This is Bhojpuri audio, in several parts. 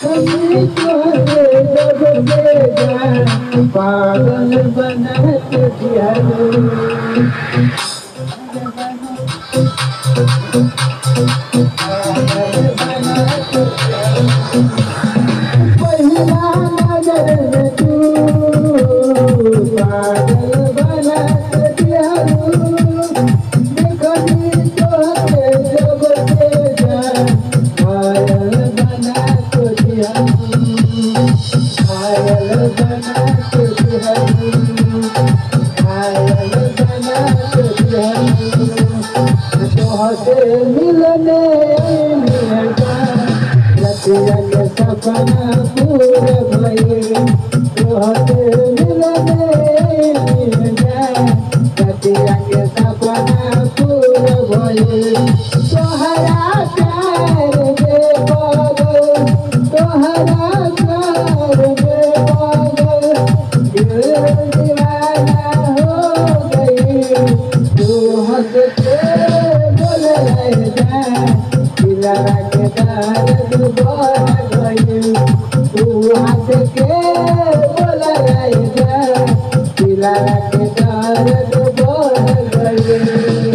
कभी तोरे जब से जान पागल बना दिया पहिला नजर में तू पागल बना दिया देखनी तोरे जब से जान पागल बना दिया पागल बना दिया पागल बना दिया तोहसे मिलने मिलता रतिया के सपना पूरा भइल तोहसे मिलने मिलता रतिया के सपना पूरा भइल तोहरा प्यार में पागल तोहरा प्यार में पागल दिल दीवाना हो गई तू हंस के बोल जा दिला के दर्द बढ़ गई तू हंस के बोल जा दिला के दर्द बढ़ गई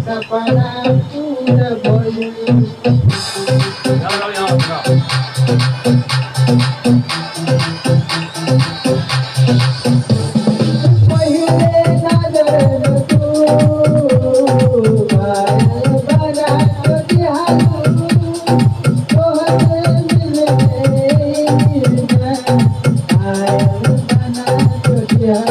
सपना पूरा भइल पहिले नजर में तू पागल बना दिया तोहसे मिलने मिलता पागल बना दिया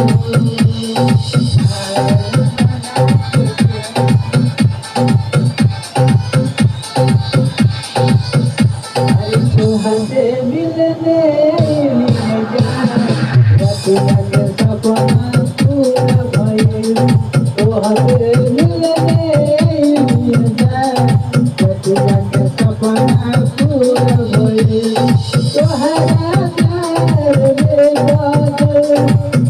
तोहसे मिलने मिलता रतिया के सपना पूरा भइल तोहसे मिलने मिलता रतिया के सपना पूरा भइल तोहरा प्यार में पागल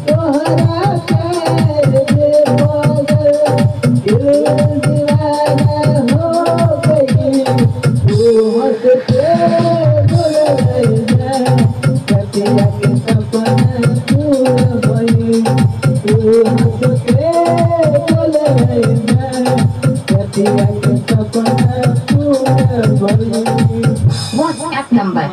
तोहरा प्यार में पागल दिल दीवाना हो गई तू हंस के बोल जा रतिया के सपना पूरा भइल तू हंस के बोल जा रतिया के सपना पूरा भइल WhatsApp number